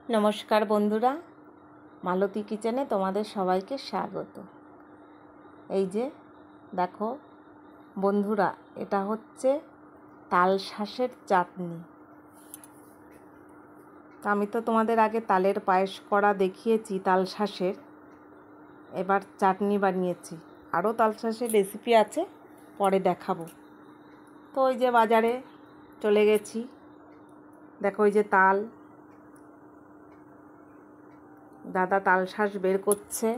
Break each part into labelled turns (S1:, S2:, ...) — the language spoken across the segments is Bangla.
S1: নমস্কার বন্ধুরা, মালতী কিচেনে তোমাদের সবাইকে স্বাগত। এই যে দেখো বন্ধুরা, এটা হচ্ছে তাল শাঁসের চাটনি। আমি তো তোমাদের আগে তালের পায়েস করা দেখিয়েছি তাল শাঁসের, এবার চাটনি বানিয়েছি। আরও তাল শাঁসের রেসিপি আছে, পরে দেখাবো। তো ওই যে বাজারে চলে গেছি, দেখো ওই যে তাল, দাদা তাল শাঁস বের করছে।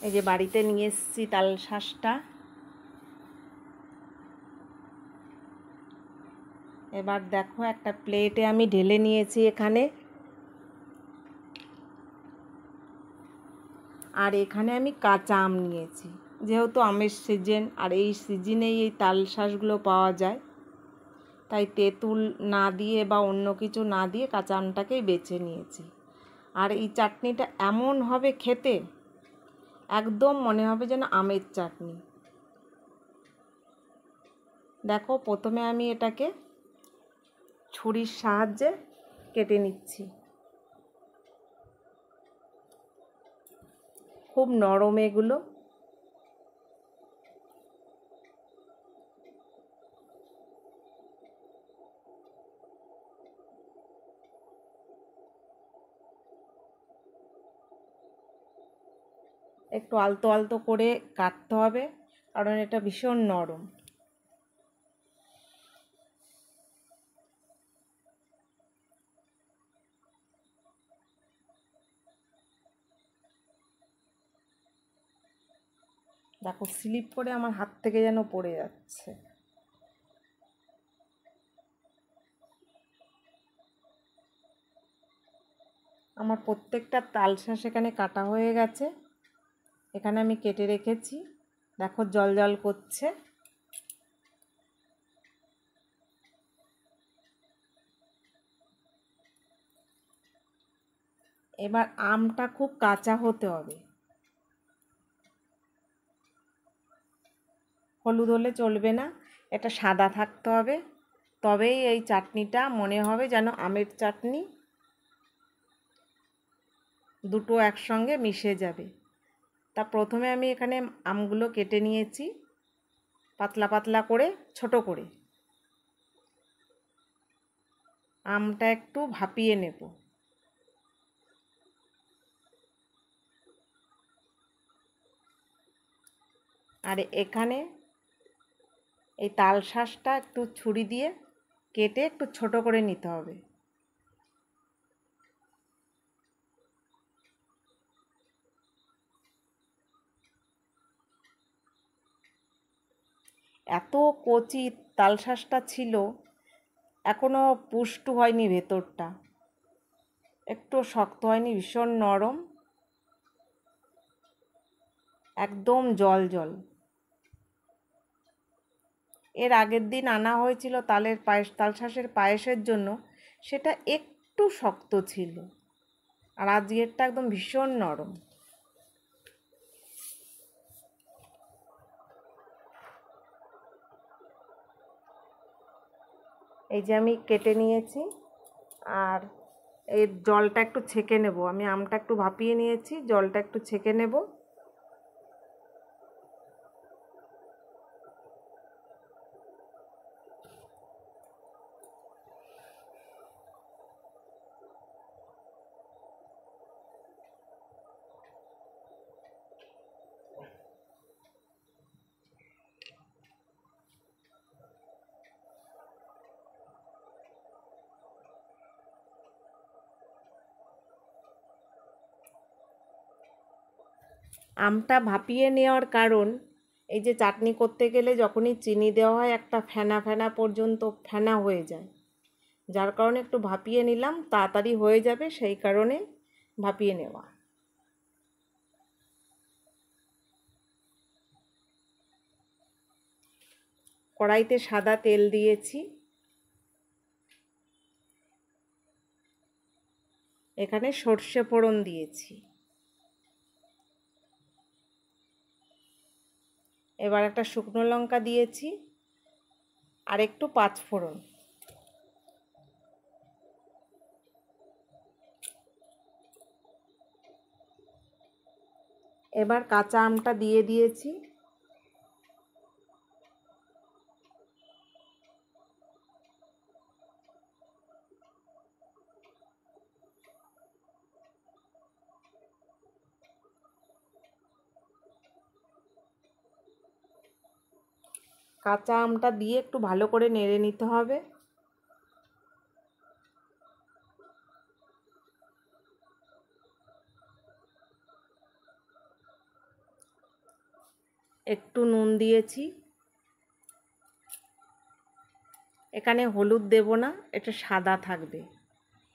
S1: এই যে বাড়িতে নিয়ে এসেছি তাল শাঁসটা। এবার দেখো একটা প্লেটে আমি ঢেলে নিয়েছি এখানে, আর এখানে আমি কাঁচা আম নিয়েছি। যেহেতু আমের সিজন, আর এই সিজনেই এই তাল শাঁসগুলো পাওয়া যায়, তাই তেঁতুল না দিয়ে বা অন্য কিছু না দিয়ে কাঁচা আমটাকেই বেছে নিয়েছি। আর এই চাটনিটা এমন হবে খেতে, একদম মনে হবে যেন আমের চাটনি। দেখো প্রথমে আমি এটাকে ছুরির সাহায্যে কেটে নিচ্ছি। খুব নরম এগুলো। একটু আলতো আলতো করে কাটতে হবে, কারণ এটা ভীষণ নরম। দেখো স্লিপ করে আমার হাত থেকে যেন পড়ে যাচ্ছে। আমার প্রত্যেকটা তাল শাঁস এখানে কাটা হয়ে গেছে। এখানে আমি কেটে রেখেছি, দেখো জল জল করছে। এবার আমটা খুব কাঁচা হতে হবে, হলুদ হলে চলবে না, এটা সাদা থাকতে হবে। তবেই এই চাটনিটা মনে হবে যেন আমের চাটনি, দুটো একসঙ্গে মিশে যাবে। তা প্রথমে আমি এখানে আমগুলো কেটে নিয়েছি পাতলা পাতলা করে, ছোট করে। আমটা একটু ভাপিয়ে নেব। আর এখানে এই তাল শাঁসটা একটু ছুরি দিয়ে কেটে একটু ছোট করে নিতে হবে। এত কচি তাল শাঁসটা ছিল, এখনও পুষ্টু হয়নি ভেতরটা, একটু শক্ত হয়নি, ভীষণ নরম, একদম জল জল। এর আগের দিন আনা হয়েছিল তালের পায়েস, তাল শাঁসের পায়েসের জন্য, সেটা একটু শক্ত ছিল, আর আজকেরটা একদম ভীষণ নরম। এই যে আমি কেটে নিয়েছি, আর এর জলটা একটু ছেঁকে নেব। আমি আমটা একটু ভাপিয়ে নিয়েছি, জলটা একটু ছেঁকে নেব। আমটা ভাপিয়ে নেওয়ার কারণ, এই যে চাটনি করতে গেলে যখনই চিনি দেওয়া হয় একটা ফেনা ফেনা পর্যন্ত ফেনা হয়ে যায়, যার কারণে একটু ভাপিয়ে নিলাম, তাড়াতাড়ি হয়ে যাবে সেই কারণে ভাপিয়ে নেওয়া। কড়াইতে সাদা তেল দিয়েছি, এখানে সর্ষে ফোড়ন দিয়েছি। এবার একটা শুকনো লঙ্কা দিয়েছি আর একটু পাঁচফোড়ন। এবার কাঁচা আমটা দিয়ে দিয়েছি। কাঁচা আমটা দিয়ে একটু ভালো করে নেড়ে নিতে হবে। একটু নুন দিয়েছি। এখানে হলুদ দেব না, এটা সাদা থাকবে।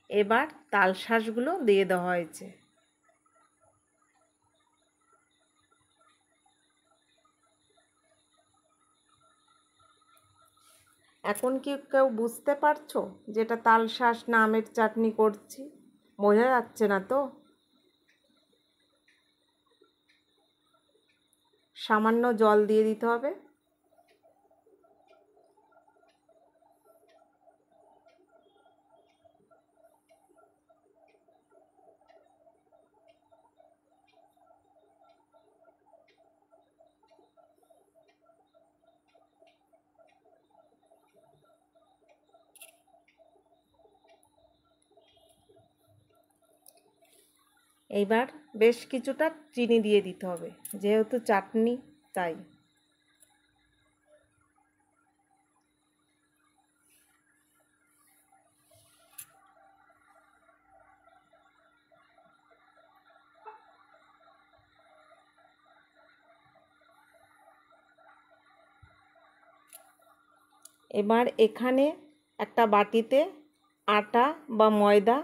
S1: এবার তালশাঁসগুলো দিয়ে দেওয়া হয়েছে। এখন কি কেউ বুঝতে পারছো যেটা তালশাঁস না আমের চাটনি করছি? বোঝা যাচ্ছে না তো? সামান্য জল দিয়ে দিতে হবে। এইবার বেশ কিছুটা চিনি দিয়ে দিতে হবে, যেহেতু চাটনি তাই। এবার এখানে একটা বাটিতে আটা বা ময়দা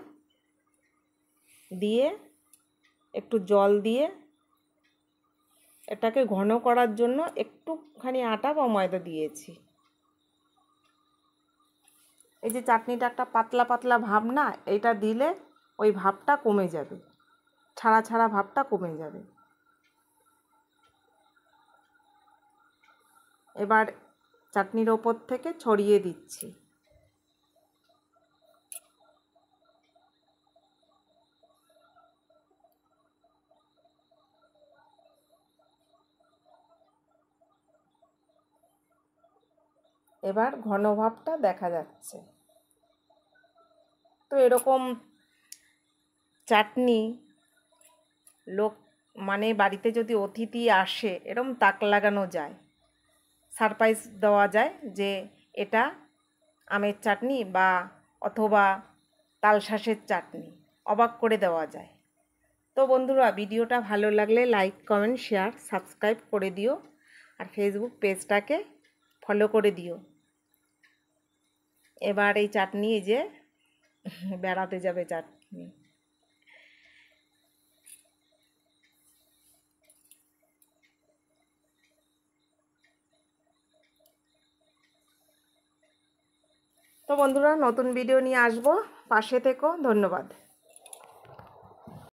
S1: দিয়ে একটু জল দিয়ে এটাকে ঘন করার জন্য একটুখানি আটা বা ময়দা দিয়েছি। এই যে চাটনিটা একটা পাতলা পাতলা ভাব না, এটা দিলে ওই ভাবটা কমে যাবে, ছাড়া ছাড়া ভাবটা কমে যাবে। এবার চাটনির ওপর থেকে ছড়িয়ে দিচ্ছি। এবার ঘন ভাবটা দেখা যাচ্ছে। তো এরকম চাটনি লোক মানে বাড়িতে যদি অতিথি আসে এরকম তাক লাগানো যায়, সারপ্রাইজ দেওয়া যায় যে এটা আমের চাটনি বা অথবা তালশাঁসের চাটনি, অবাক করে দেওয়া যায়। তো বন্ধুরা, ভিডিওটা ভালো লাগলে লাইক কমেন্ট শেয়ার সাবস্ক্রাইব করে দিও, আর ফেসবুক পেজটাকে ফলো করে দিও। এবার এই চাটনি, এই যে বেড়াতে যাবে চাটনি। তো বন্ধুরা, নতুন ভিডিও নিয়ে আসবো, পাশে থেকো। ধন্যবাদ।